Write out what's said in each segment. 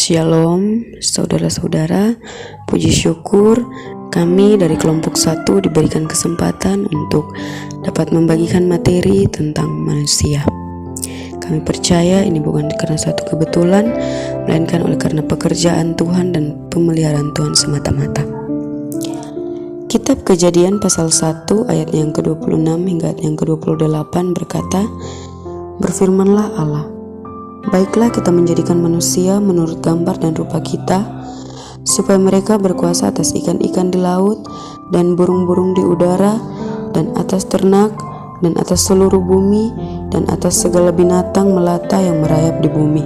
Shalom saudara-saudara, puji syukur kami dari kelompok 1 diberikan kesempatan untuk dapat membagikan materi tentang manusia. Kami percaya ini bukan karena satu kebetulan, melainkan oleh karena pekerjaan Tuhan dan pemeliharaan Tuhan semata-mata. Kitab Kejadian pasal 1 ayat yang ke-26 hingga ayat yang ke-28 berkata, "Berfirmanlah Allah, baiklah kita menjadikan manusia menurut gambar dan rupa kita, supaya mereka berkuasa atas ikan-ikan di laut dan burung-burung di udara dan atas ternak dan atas seluruh bumi dan atas segala binatang melata yang merayap di bumi."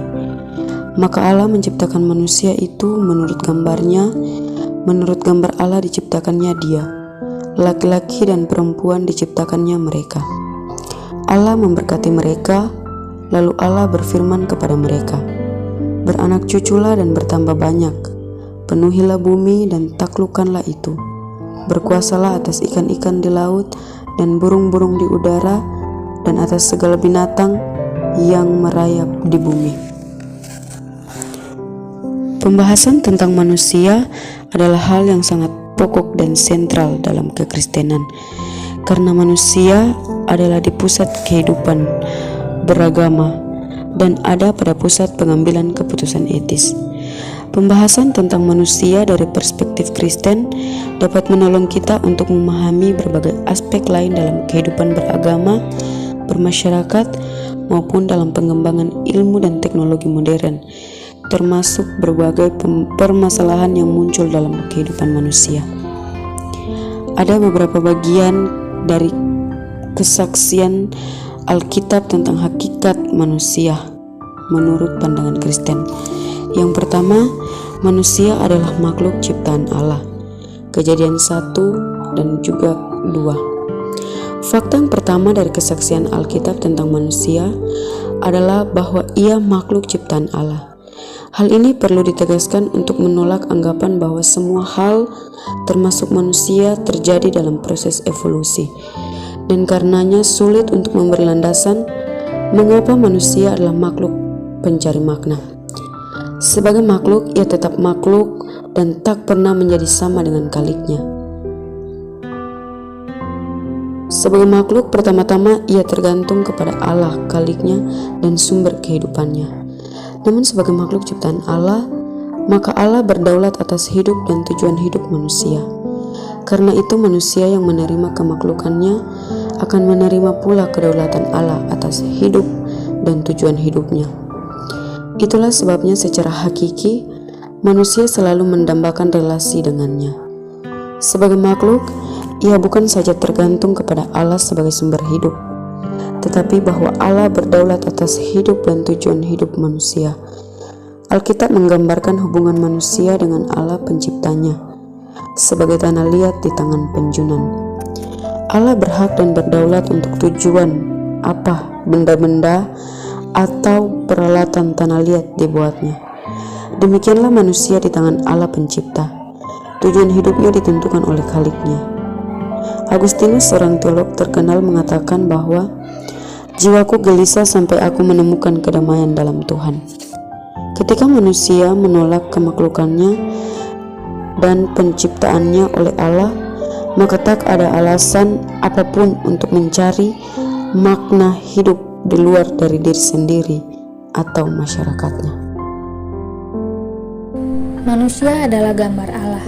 Maka Allah menciptakan manusia itu menurut gambarnya, menurut gambar Allah diciptakannya dia, laki-laki dan perempuan diciptakannya mereka. Allah memberkati mereka. Lalu Allah berfirman kepada mereka, "Beranak cuculah dan bertambah banyak, penuhilah bumi dan taklukkanlah itu. Berkuasalah atas ikan-ikan di laut dan burung-burung di udara dan atas segala binatang yang merayap di bumi." Pembahasan tentang manusia adalah hal yang sangat pokok dan sentral dalam kekristenan, karena manusia adalah di pusat kehidupan beragama dan ada pada pusat pengambilan keputusan etis. Pembahasan tentang manusia dari perspektif Kristen dapat menolong kita untuk memahami berbagai aspek lain dalam kehidupan beragama, bermasyarakat, maupun dalam pengembangan ilmu dan teknologi modern, termasuk berbagai permasalahan yang muncul dalam kehidupan manusia. Ada beberapa bagian dari kesaksian Alkitab tentang hakikat manusia menurut pandangan Kristen. Yang pertama, manusia adalah makhluk ciptaan Allah. Kejadian 1 dan juga 2. Fakta yang pertama dari kesaksian Alkitab tentang manusia adalah bahwa ia makhluk ciptaan Allah. Hal ini perlu ditegaskan untuk menolak anggapan bahwa semua hal termasuk manusia terjadi dalam proses evolusi, dan karenanya sulit untuk memberi landasan mengapa manusia adalah makhluk pencari makna. Sebagai makhluk, ia tetap makhluk dan tak pernah menjadi sama dengan kaliknya. Sebagai makhluk, pertama-tama ia tergantung kepada Allah, kaliknya, dan sumber kehidupannya. Namun sebagai makhluk ciptaan Allah, maka Allah berdaulat atas hidup dan tujuan hidup manusia. Karena itu manusia yang menerima kemaklukannya akan menerima pula kedaulatan Allah atas hidup dan tujuan hidupnya. Itulah sebabnya secara hakiki manusia selalu mendambakan relasi dengannya. Sebagai makhluk, ia bukan saja tergantung kepada Allah sebagai sumber hidup, tetapi bahwa Allah berdaulat atas hidup dan tujuan hidup manusia. Alkitab menggambarkan hubungan manusia dengan Allah penciptanya sebagai tanah liat di tangan penjunan. Allah berhak dan berdaulat untuk tujuan apa benda-benda atau peralatan tanah liat dibuatnya. Demikianlah manusia di tangan Allah pencipta. Tujuan hidupnya ditentukan oleh kaliknya. Agustinus, seorang teolog terkenal, mengatakan bahwa jiwaku gelisah sampai aku menemukan kedamaian dalam Tuhan. Ketika manusia menolak kemaklukannya dan penciptaannya oleh Allah, maka tak ada alasan apapun untuk mencari makna hidup di luar dari diri sendiri atau masyarakatnya. Manusia adalah gambar Allah.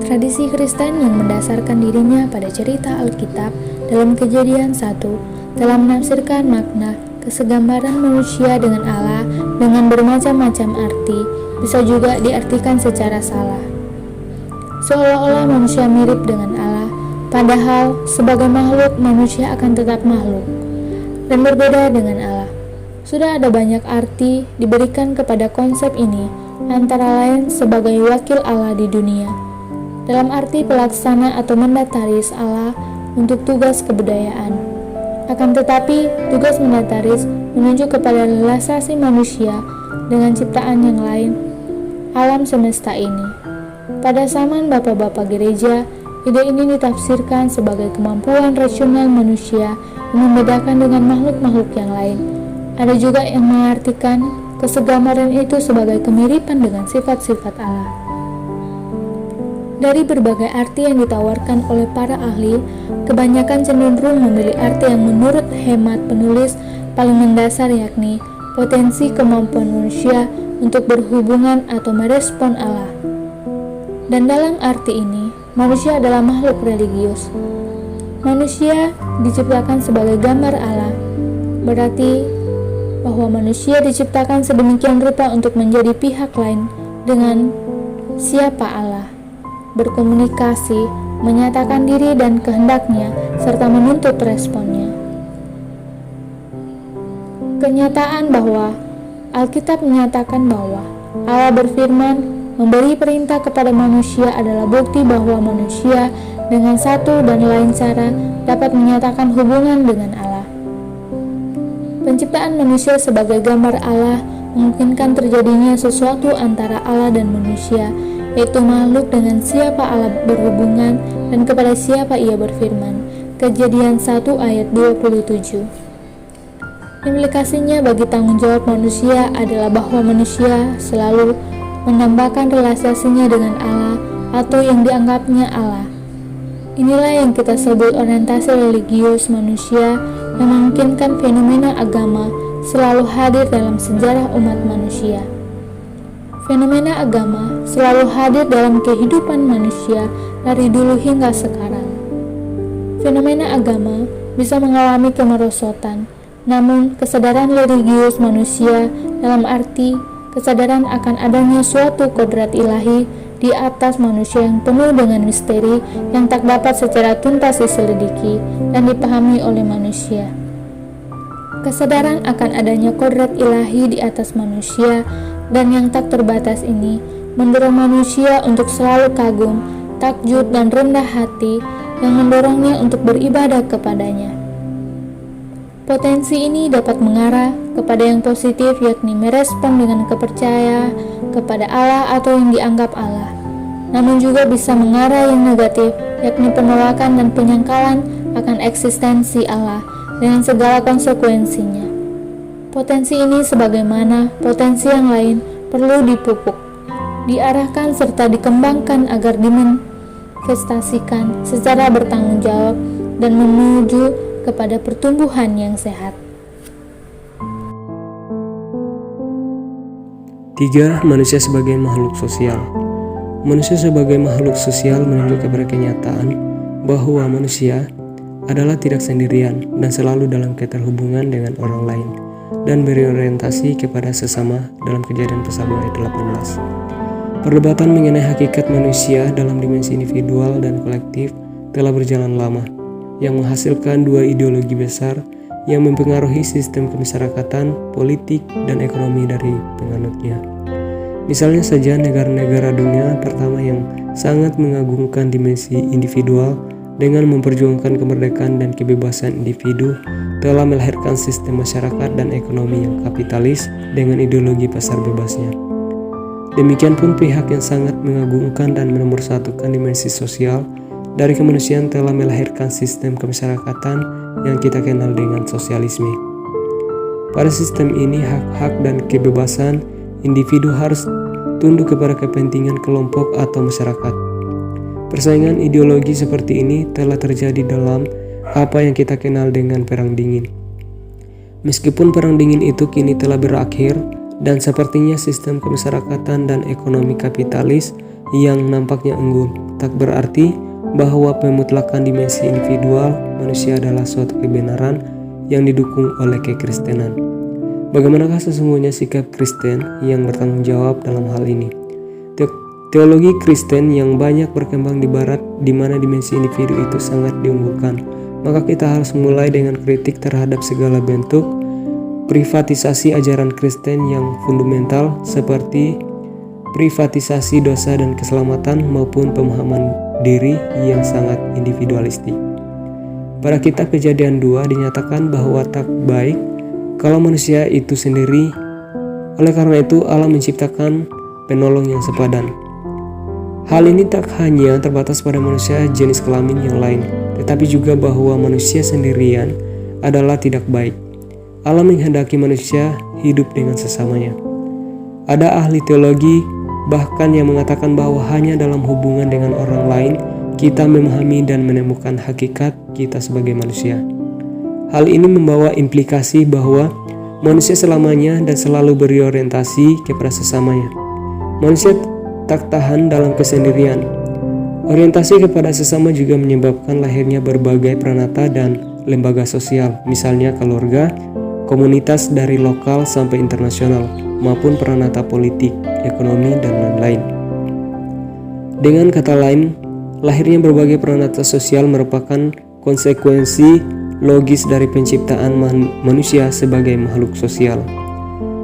Tradisi Kristen yang mendasarkan dirinya pada cerita Alkitab dalam Kejadian 1 telah menafsirkan makna kesegambaran manusia dengan Allah dengan bermacam-macam arti, bisa juga diartikan secara salah. Seolah-olah manusia mirip dengan Allah, padahal sebagai makhluk manusia akan tetap makhluk dan berbeda dengan Allah. Sudah ada banyak arti diberikan kepada konsep ini, antara lain sebagai wakil Allah di dunia, dalam arti pelaksana atau mendataris Allah untuk tugas kebudayaan. Akan tetapi, tugas mendataris menunjuk kepada relasasi manusia dengan ciptaan yang lain, alam semesta ini. Pada zaman bapak-bapak gereja, ide ini ditafsirkan sebagai kemampuan rasional manusia yang membedakan dengan makhluk-makhluk yang lain. Ada juga yang mengartikan kesegambaran itu sebagai kemiripan dengan sifat-sifat Allah. Dari berbagai arti yang ditawarkan oleh para ahli, kebanyakan cenderung memilih arti yang menurut hemat penulis paling mendasar, yakni potensi kemampuan manusia untuk berhubungan atau merespon Allah. Dan dalam arti ini, manusia adalah makhluk religius. Manusia diciptakan sebagai gambar Allah, berarti bahwa manusia diciptakan sedemikian rupa untuk menjadi pihak lain dengan siapa Allah, berkomunikasi, menyatakan diri dan kehendaknya, serta menuntut responnya. Kenyataan bahwa Alkitab menyatakan bahwa Allah berfirman, memberi perintah kepada manusia adalah bukti bahwa manusia dengan satu dan lain cara dapat menyatakan hubungan dengan Allah. Penciptaan manusia sebagai gambar Allah memungkinkan terjadinya sesuatu antara Allah dan manusia, yaitu makhluk dengan siapa Allah berhubungan dan kepada siapa ia berfirman. Kejadian 1 ayat 27. Implikasinya bagi tanggung jawab manusia adalah bahwa manusia selalu menambahkan relasasinya dengan Allah atau yang dianggapnya Allah. Inilah yang kita sebut orientasi religius manusia, yang memungkinkan fenomena agama selalu hadir dalam sejarah umat manusia. Fenomena agama selalu hadir dalam kehidupan manusia dari dulu hingga sekarang. Fenomena agama bisa mengalami kemerosotan, namun kesadaran religius manusia dalam arti kesadaran akan adanya suatu kodrat ilahi di atas manusia yang penuh dengan misteri yang tak dapat secara tuntas diselidiki dan dipahami oleh manusia. Kesadaran akan adanya kodrat ilahi di atas manusia dan yang tak terbatas ini mendorong manusia untuk selalu kagum, takjub, dan rendah hati yang mendorongnya untuk beribadah kepadanya. Potensi ini dapat mengarah kepada yang positif, yakni merespon dengan kepercayaan kepada Allah atau yang dianggap Allah. Namun juga bisa mengarah yang negatif, yakni penolakan dan penyangkalan akan eksistensi Allah dengan segala konsekuensinya. Potensi ini sebagaimana potensi yang lain perlu dipupuk, diarahkan serta dikembangkan agar dimanifestasikan secara bertanggung jawab dan menuju kepada pertumbuhan yang sehat. 3. Manusia sebagai makhluk sosial. Manusia sebagai makhluk sosial menunjuk kepada kenyataan bahwa manusia adalah tidak sendirian dan selalu dalam keterhubungan dengan orang lain dan berorientasi kepada sesama dalam Kejadian pasal 2 ayat 18. Perdebatan mengenai hakikat manusia dalam dimensi individual dan kolektif telah berjalan lama, yang menghasilkan dua ideologi besar yang mempengaruhi sistem kemasyarakatan, politik, dan ekonomi dari penganutnya. Misalnya saja negara-negara dunia pertama yang sangat mengagungkan dimensi individual dengan memperjuangkan kemerdekaan dan kebebasan individu telah melahirkan sistem masyarakat dan ekonomi yang kapitalis dengan ideologi pasar bebasnya. Demikian pun pihak yang sangat mengagungkan dan menomorsatukan dimensi sosial dari kemanusiaan telah melahirkan sistem kemasyarakatan yang kita kenal dengan sosialisme. Pada sistem ini, hak-hak dan kebebasan individu harus tunduk kepada kepentingan kelompok atau masyarakat. Persaingan ideologi seperti ini telah terjadi dalam apa yang kita kenal dengan Perang Dingin. Meskipun Perang Dingin itu kini telah berakhir dan sepertinya sistem kemasyarakatan dan ekonomi kapitalis yang nampaknya unggul, tak berarti bahwa pemutlakan dimensi individual manusia adalah suatu kebenaran yang didukung oleh kekristenan. Bagaimanakah sesungguhnya sikap Kristen yang bertanggung jawab dalam hal ini? Teologi Kristen yang banyak berkembang di Barat, di mana dimensi individu itu sangat diunggulkan, maka kita harus mulai dengan kritik terhadap segala bentuk privatisasi ajaran Kristen yang fundamental seperti privatisasi dosa dan keselamatan maupun pemahaman diri yang sangat individualistik. Pada kitab Kejadian 2 dinyatakan bahwa tak baik kalau manusia itu sendiri. Oleh karena itu Allah menciptakan penolong yang sepadan. Hal ini tak hanya terbatas pada manusia jenis kelamin yang lain, tetapi juga bahwa manusia sendirian adalah tidak baik. Allah menghendaki manusia hidup dengan sesamanya. Ada ahli teologi bahkan yang mengatakan bahwa hanya dalam hubungan dengan orang lain kita memahami dan menemukan hakikat kita sebagai manusia. Hal ini membawa implikasi bahwa manusia selamanya dan selalu berorientasi kepada sesamanya. Manusia tak tahan dalam kesendirian. Orientasi kepada sesama juga menyebabkan lahirnya berbagai peranata dan lembaga sosial, misalnya keluarga, komunitas dari lokal sampai internasional, maupun peranata politik, ekonomi, dan lain-lain. Dengan kata lain, lahirnya berbagai peranata sosial merupakan konsekuensi logis dari penciptaan manusia sebagai makhluk sosial.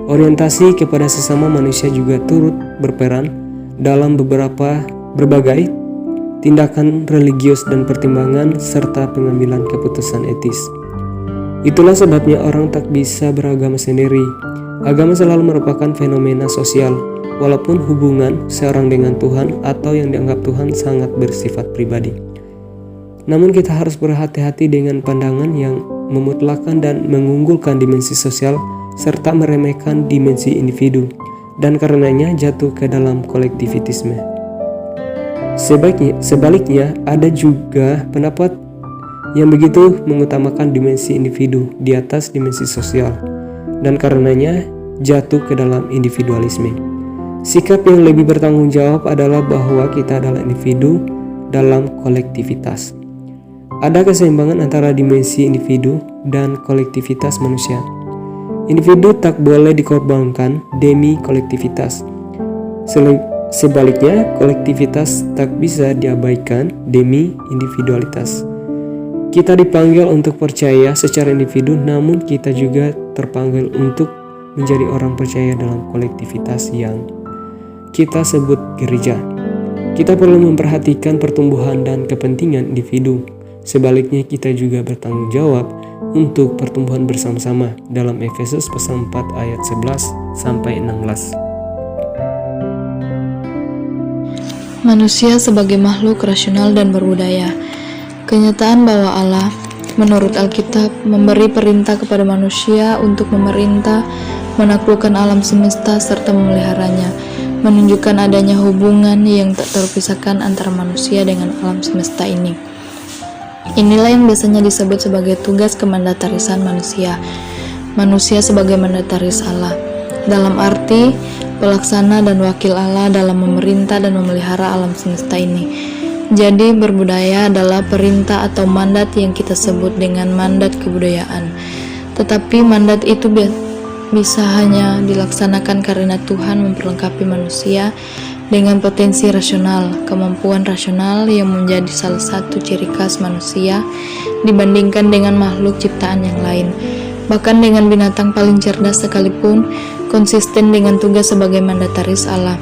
Orientasi kepada sesama manusia juga turut berperan dalam berbagai tindakan religius dan pertimbangan serta pengambilan keputusan etis. Itulah sebabnya orang tak bisa beragama sendiri. Agama selalu merupakan fenomena sosial, walaupun hubungan seorang dengan Tuhan atau yang dianggap Tuhan sangat bersifat pribadi. Namun kita harus berhati-hati dengan pandangan yang memutlakkan dan mengunggulkan dimensi sosial serta meremehkan dimensi individu, dan karenanya jatuh ke dalam kolektivitisme. Sebaliknya, ada juga pendapat yang begitu mengutamakan dimensi individu di atas dimensi sosial, dan karenanya jatuh ke dalam individualisme. Sikap yang lebih bertanggung jawab adalah bahwa kita adalah individu dalam kolektivitas. Ada keseimbangan antara dimensi individu dan kolektivitas manusia. Individu tak boleh dikorbankan demi kolektivitas. Sebaliknya, kolektivitas tak bisa diabaikan demi individualitas. Kita dipanggil untuk percaya secara individu, namun kita juga terpanggil untuk menjadi orang percaya dalam kolektivitas yang kita sebut gereja. Kita perlu memperhatikan pertumbuhan dan kepentingan individu. Sebaliknya, kita juga bertanggung jawab untuk pertumbuhan bersama-sama dalam Efesus pasal 4 ayat 11-16. Manusia sebagai makhluk rasional dan berbudaya. Kenyataan bahwa Allah, menurut Alkitab, memberi perintah kepada manusia untuk memerintah, menaklukkan alam semesta, serta memeliharanya, menunjukkan adanya hubungan yang tak terpisahkan antara manusia dengan alam semesta ini. Inilah yang biasanya disebut sebagai tugas kemandatarisan manusia. Manusia sebagai mandataris Allah, dalam arti pelaksana dan wakil Allah dalam memerintah dan memelihara alam semesta ini. Jadi berbudaya adalah perintah atau mandat yang kita sebut dengan mandat kebudayaan. Tetapi mandat itu bisa hanya dilaksanakan karena Tuhan memperlengkapi manusia dengan potensi rasional, kemampuan rasional yang menjadi salah satu ciri khas manusia dibandingkan dengan makhluk ciptaan yang lain. Bahkan dengan binatang paling cerdas sekalipun konsisten dengan tugas sebagai mandataris Allah.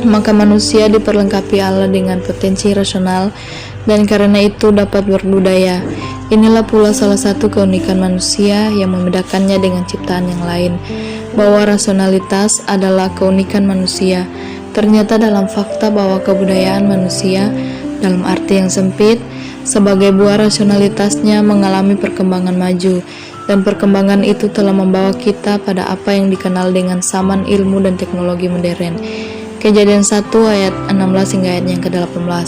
Maka manusia diperlengkapi Allah dengan potensi rasional dan karena itu dapat berbudaya. Inilah pula salah satu keunikan manusia yang membedakannya dengan ciptaan yang lain, bahwa rasionalitas adalah keunikan manusia. Ternyata dalam fakta bahwa kebudayaan manusia dalam arti yang sempit sebagai buah rasionalitasnya mengalami perkembangan maju, dan perkembangan itu telah membawa kita pada apa yang dikenal dengan zaman ilmu dan teknologi modern. Kejadian 1 ayat 16 hingga ayat yang ke-18.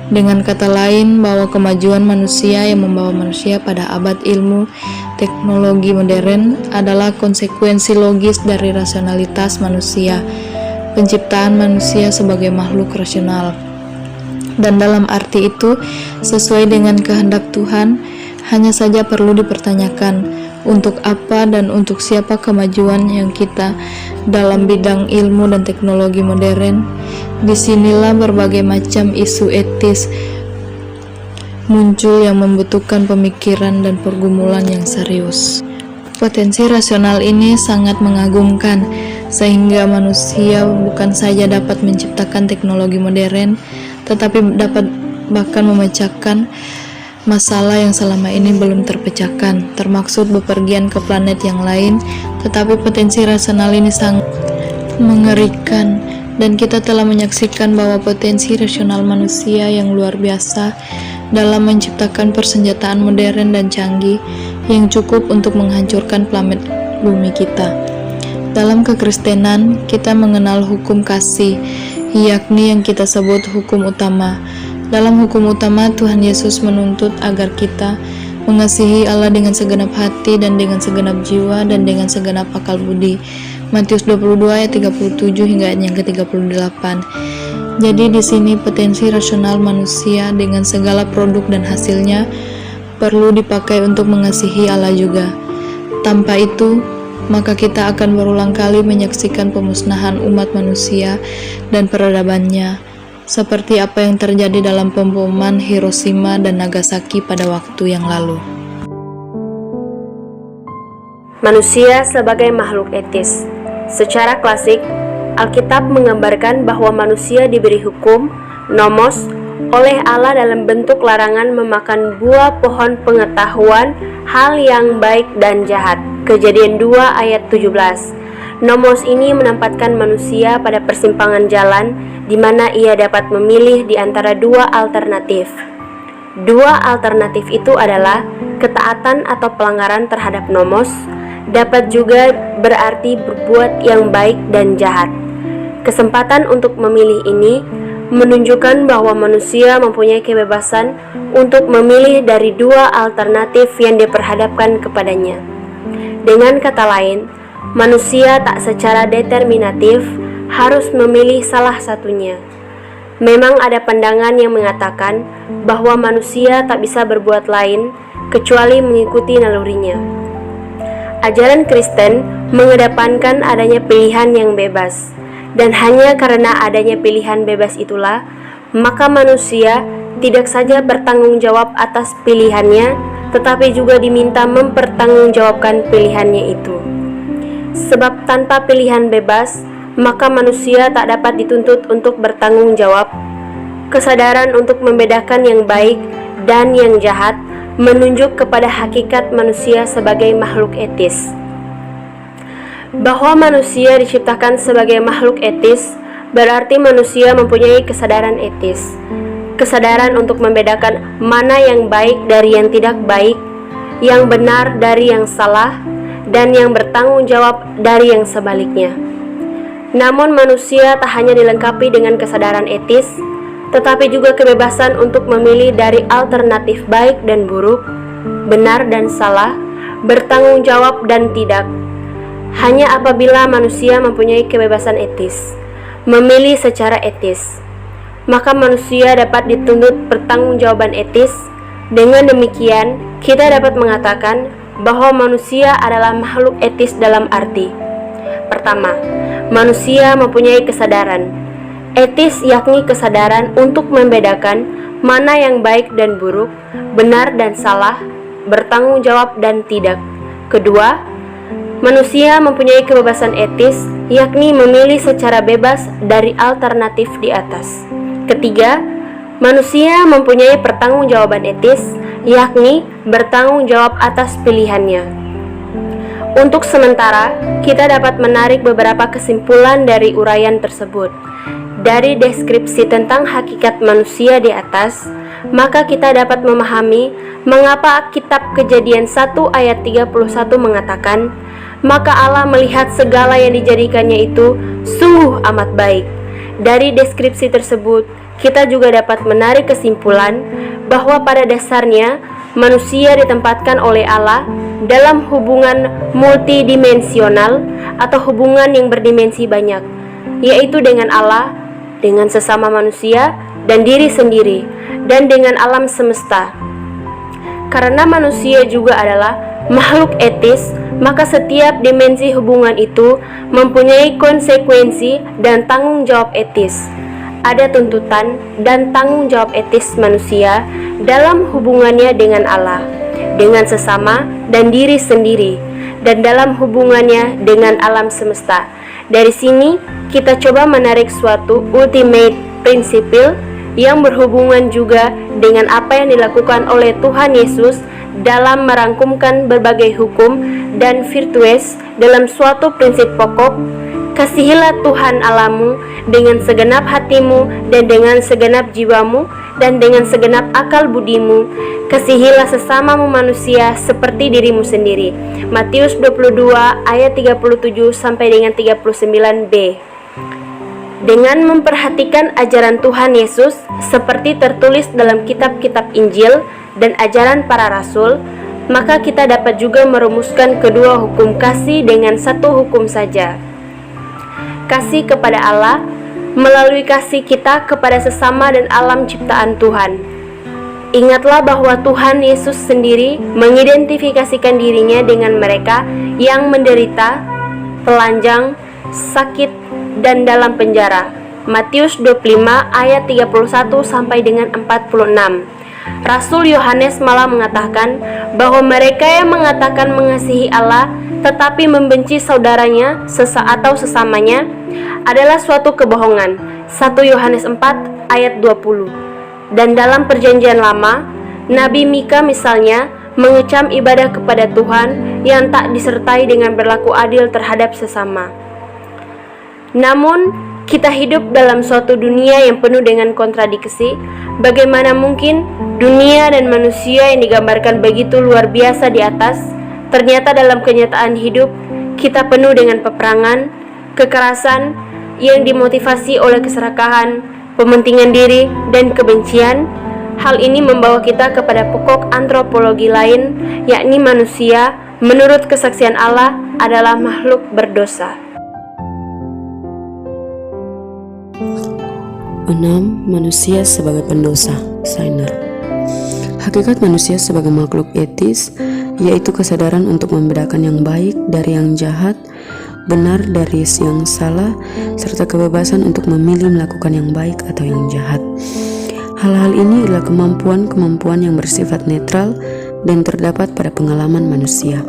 Dengan kata lain, bahwa kemajuan manusia yang membawa manusia pada abad ilmu teknologi modern adalah konsekuensi logis dari rasionalitas manusia, penciptaan manusia sebagai makhluk rasional. Dan dalam arti itu, sesuai dengan kehendak Tuhan, hanya saja perlu dipertanyakan untuk apa dan untuk siapa kemajuan yang kita dalam bidang ilmu dan teknologi modern. Disinilah berbagai macam isu etis muncul yang membutuhkan pemikiran dan pergumulan yang serius. Potensi rasional ini sangat mengagumkan, sehingga manusia bukan saja dapat menciptakan teknologi modern, tetapi dapat bahkan memecahkan masalah yang selama ini belum terpecahkan, termaksud bepergian ke planet yang lain. Tetapi potensi rasional ini sangat mengerikan, dan kita telah menyaksikan bahwa potensi rasional manusia yang luar biasa dalam menciptakan persenjataan modern dan canggih yang cukup untuk menghancurkan planet bumi kita. Dalam kekristenan, kita mengenal hukum kasih, yakni yang kita sebut hukum utama. Dalam hukum utama, Tuhan Yesus menuntut agar kita mengasihi Allah dengan segenap hati dan dengan segenap jiwa dan dengan segenap akal budi. Matius 22 ayat 37 hingga ayat yang ke-38. Jadi di sini potensi rasional manusia dengan segala produk dan hasilnya perlu dipakai untuk mengasihi Allah juga. Tanpa itu, maka kita akan berulang kali menyaksikan pemusnahan umat manusia dan peradabannya, seperti apa yang terjadi dalam pemboman Hiroshima dan Nagasaki pada waktu yang lalu. Manusia sebagai makhluk etis. Secara klasik, Alkitab menggambarkan bahwa manusia diberi hukum, nomos, oleh Allah dalam bentuk larangan memakan buah pohon pengetahuan hal yang baik dan jahat. Kejadian 2 ayat 17. Nomos ini menempatkan manusia pada persimpangan jalan di mana ia dapat memilih di antara dua alternatif. Dua alternatif itu adalah ketaatan atau pelanggaran terhadap nomos, dapat juga berarti berbuat yang baik dan jahat. Kesempatan untuk memilih ini menunjukkan bahwa manusia mempunyai kebebasan untuk memilih dari dua alternatif yang diperhadapkan kepadanya. Dengan kata lain, manusia tak secara determinatif harus memilih salah satunya. Memang ada pandangan yang mengatakan bahwa manusia tak bisa berbuat lain kecuali mengikuti nalurinya. Ajaran Kristen mengedepankan adanya pilihan yang bebas, dan hanya karena adanya pilihan bebas itulah, maka manusia tidak saja bertanggung jawab atas pilihannya, tetapi juga diminta mempertanggungjawabkan pilihannya itu. Sebab tanpa pilihan bebas, maka manusia tak dapat dituntut untuk bertanggung jawab. Kesadaran untuk membedakan yang baik dan yang jahat menunjuk kepada hakikat manusia sebagai makhluk etis. Bahwa manusia diciptakan sebagai makhluk etis berarti manusia mempunyai kesadaran etis. Kesadaran untuk membedakan mana yang baik dari yang tidak baik, yang benar dari yang salah, dan yang bertanggung jawab dari yang sebaliknya. Namun manusia tak hanya dilengkapi dengan kesadaran etis, tetapi juga kebebasan untuk memilih dari alternatif baik dan buruk, benar dan salah, bertanggung jawab dan tidak. Hanya apabila manusia mempunyai kebebasan etis, memilih secara etis, maka manusia dapat dituntut pertanggungjawaban etis. Dengan demikian, kita dapat mengatakan bahwa manusia adalah makhluk etis dalam arti: pertama, manusia mempunyai kesadaran etis, yakni kesadaran untuk membedakan mana yang baik dan buruk, benar dan salah, bertanggung jawab dan tidak. Kedua, manusia mempunyai kebebasan etis, yakni memilih secara bebas dari alternatif di atas. Ketiga, manusia mempunyai pertanggungjawaban etis, yakni bertanggung jawab atas pilihannya. Untuk sementara, kita dapat menarik beberapa kesimpulan dari uraian tersebut. Dari deskripsi tentang hakikat manusia di atas, maka kita dapat memahami mengapa kitab Kejadian 1 ayat 31 mengatakan, "Maka Allah melihat segala yang dijadikannya itu sungguh amat baik." Dari deskripsi tersebut, kita juga dapat menarik kesimpulan bahwa pada dasarnya manusia ditempatkan oleh Allah dalam hubungan multidimensional atau hubungan yang berdimensi banyak, yaitu dengan Allah, dengan sesama manusia, dan diri sendiri, dan dengan alam semesta. Karena manusia juga adalah makhluk etis, maka setiap dimensi hubungan itu mempunyai konsekuensi dan tanggung jawab etis. Ada tuntutan dan tanggung jawab etis manusia dalam hubungannya dengan Allah, dengan sesama dan diri sendiri, dan dalam hubungannya dengan alam semesta. Dari sini, kita coba menarik suatu ultimate principle yang berhubungan juga dengan apa yang dilakukan oleh Tuhan Yesus dalam merangkumkan berbagai hukum dan virtues dalam suatu prinsip pokok: kasihilah Tuhan Allahmu dengan segenap hatimu dan dengan segenap jiwamu dan dengan segenap akal budimu. Kasihilah sesamamu manusia seperti dirimu sendiri. Matius 22 ayat 37 sampai dengan 39b. Dengan memperhatikan ajaran Tuhan Yesus seperti tertulis dalam kitab-kitab Injil dan ajaran para rasul, maka kita dapat juga merumuskan kedua hukum kasih dengan satu hukum saja. Kasih kepada Allah melalui kasih kita kepada sesama dan alam ciptaan Tuhan. Ingatlah bahwa Tuhan Yesus sendiri mengidentifikasikan dirinya dengan mereka yang menderita, telanjang, sakit, dan dalam penjara. Matius 25 ayat 31 sampai dengan 46. Rasul Yohanes malah mengatakan bahwa mereka yang mengatakan mengasihi Allah tetapi membenci saudaranya atau sesamanya adalah suatu kebohongan. 1 Yohanes 4 ayat 20. Dan dalam perjanjian lama, Nabi Mika misalnya mengecam ibadah kepada Tuhan yang tak disertai dengan berlaku adil terhadap sesama. Namun, kita hidup dalam suatu dunia yang penuh dengan kontradiksi. Bagaimana mungkin dunia dan manusia yang digambarkan begitu luar biasa di atas, ternyata dalam kenyataan hidup kita penuh dengan peperangan, kekerasan yang dimotivasi oleh keserakahan, pementingan diri, dan kebencian. Hal ini membawa kita kepada pokok antropologi lain, yakni manusia menurut kesaksian Allah adalah makhluk berdosa. 6. Manusia sebagai pendosa. Sainer. Hakikat manusia sebagai makhluk etis yaitu kesadaran untuk membedakan yang baik dari yang jahat, benar dari yang salah, serta kebebasan untuk memilih melakukan yang baik atau yang jahat. Hal-hal ini adalah kemampuan yang bersifat netral dan terdapat pada pengalaman manusia.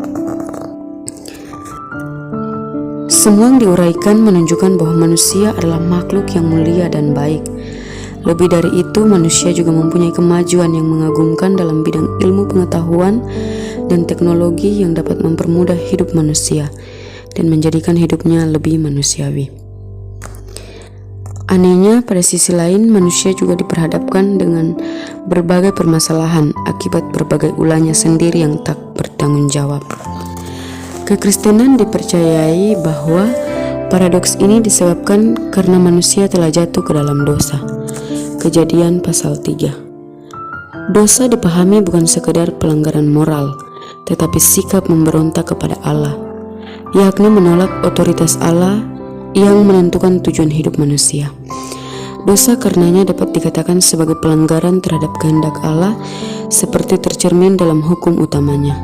Semua yang diuraikan menunjukkan bahwa manusia adalah makhluk yang mulia dan baik. Lebih dari itu, manusia juga mempunyai kemajuan yang mengagumkan dalam bidang ilmu pengetahuan dan teknologi yang dapat mempermudah hidup manusia dan menjadikan hidupnya lebih manusiawi. Anehnya, pada sisi lain, manusia juga diperhadapkan dengan berbagai permasalahan akibat berbagai ulahnya sendiri yang tak bertanggung jawab. Kekristenan dipercayai bahwa paradoks ini disebabkan karena manusia telah jatuh ke dalam dosa. Kejadian pasal 3. Dosa dipahami bukan sekedar pelanggaran moral, tetapi sikap memberontak kepada Allah, yakni menolak otoritas Allah yang menentukan tujuan hidup manusia. Dosa karenanya dapat dikatakan sebagai pelanggaran terhadap kehendak Allah seperti tercermin dalam hukum utamanya.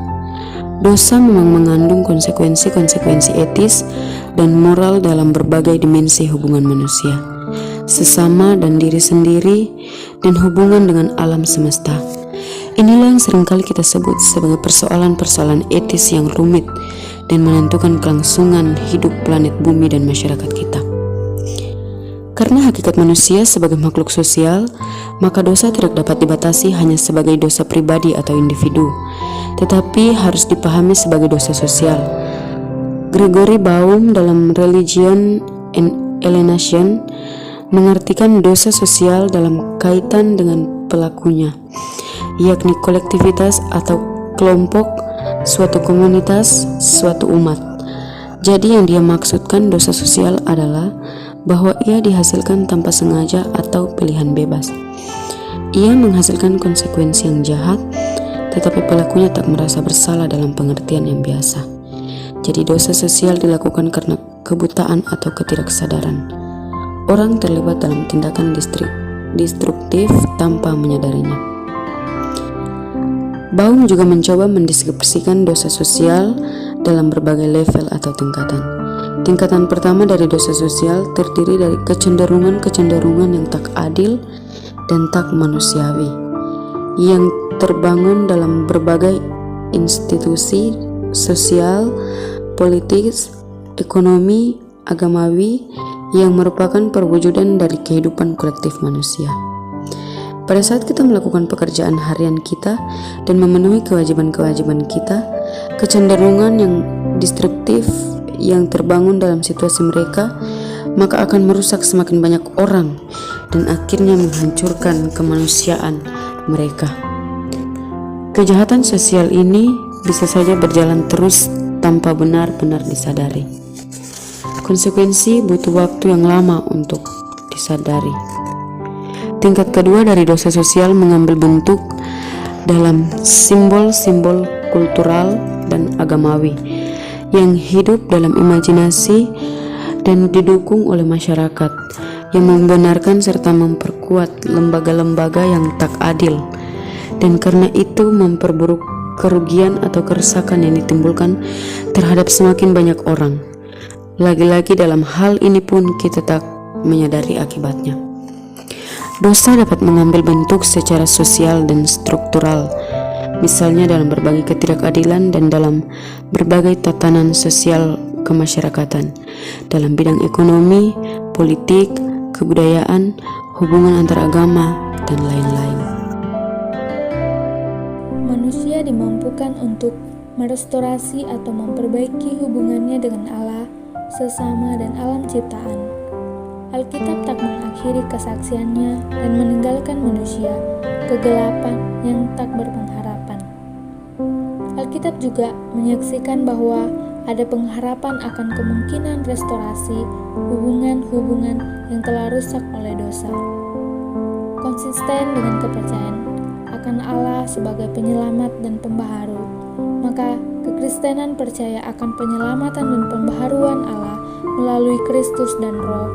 Dosa memang mengandung konsekuensi-konsekuensi etis dan moral dalam berbagai dimensi hubungan manusia, sesama dan diri sendiri, dan hubungan dengan alam semesta. Inilah yang seringkali kita sebut sebagai persoalan-persoalan etis yang rumit dan menentukan kelangsungan hidup planet bumi dan masyarakat kita. Karena hakikat manusia sebagai makhluk sosial, maka dosa tidak dapat dibatasi hanya sebagai dosa pribadi atau individu, tetapi harus dipahami sebagai dosa sosial. Gregory Baum dalam Religion and Alienation mengartikan dosa sosial dalam kaitan dengan pelakunya, yakni kolektivitas atau kelompok, suatu komunitas, suatu umat. Jadi yang dia maksudkan dosa sosial adalah bahwa ia dihasilkan tanpa sengaja atau pilihan bebas. Ia menghasilkan konsekuensi yang jahat, tetapi pelakunya tak merasa bersalah dalam pengertian yang biasa. Jadi dosa sosial dilakukan karena kebutaan atau ketidaksadaran. Orang terlibat dalam tindakan destruktif tanpa menyadarinya. Baum juga mencoba mendeskripsikan dosa sosial dalam berbagai level atau tingkatan. Tingkatan pertama dari dosa sosial terdiri dari kecenderungan yang tak adil dan tak manusiawi, yang terbangun dalam berbagai institusi sosial, politis, ekonomi, agamawi, yang merupakan perwujudan dari kehidupan kolektif manusia. Pada saat kita melakukan pekerjaan harian kita dan memenuhi kewajiban-kewajiban kita, kecenderungan yang destruktif yang terbangun dalam situasi mereka maka akan merusak semakin banyak orang dan akhirnya menghancurkan kemanusiaan mereka. Kejahatan sosial ini bisa saja berjalan terus tanpa benar-benar disadari. Konsekuensi butuh waktu yang lama untuk disadari. Tingkat kedua dari dosa sosial mengambil bentuk dalam simbol-simbol kultural dan agamawi yang hidup dalam imajinasi dan didukung oleh masyarakat yang membenarkan serta memperkuat lembaga-lembaga yang tak adil, dan karena itu memperburuk kerugian atau kerusakan yang ditimbulkan terhadap semakin banyak orang. Lagi-lagi dalam hal ini pun kita tak menyadari akibatnya. Dosa dapat mengambil bentuk secara sosial dan struktural, misalnya dalam berbagai ketidakadilan dan dalam berbagai tatanan sosial kemasyarakatan, dalam bidang ekonomi, politik, kebudayaan, hubungan antar agama, dan lain-lain. Manusia dimampukan untuk merestorasi atau memperbaiki hubungannya dengan Allah, sesama, dan alam ciptaan. Alkitab tak mengakhiri kesaksiannya dan meninggalkan manusia kegelapan yang tak berpengharapan. Alkitab juga menyaksikan bahwa ada pengharapan akan kemungkinan restorasi hubungan-hubungan yang telah rusak oleh dosa. Konsisten dengan kepercayaan akan Allah sebagai penyelamat dan pembaharu, maka kekristenan percaya akan penyelamatan dan pembaharuan Allah melalui Kristus dan Roh.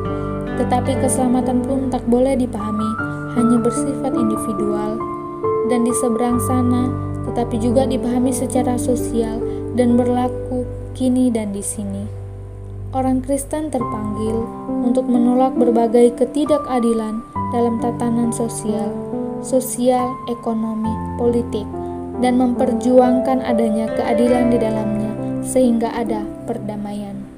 Tetapi keselamatan pun tak boleh dipahami hanya bersifat individual dan di seberang sana, tetapi juga dipahami secara sosial dan berlaku kini dan di sini. Orang Kristen terpanggil untuk menolak berbagai ketidakadilan dalam tatanan sosial, ekonomi, politik, dan memperjuangkan adanya keadilan di dalamnya sehingga ada perdamaian.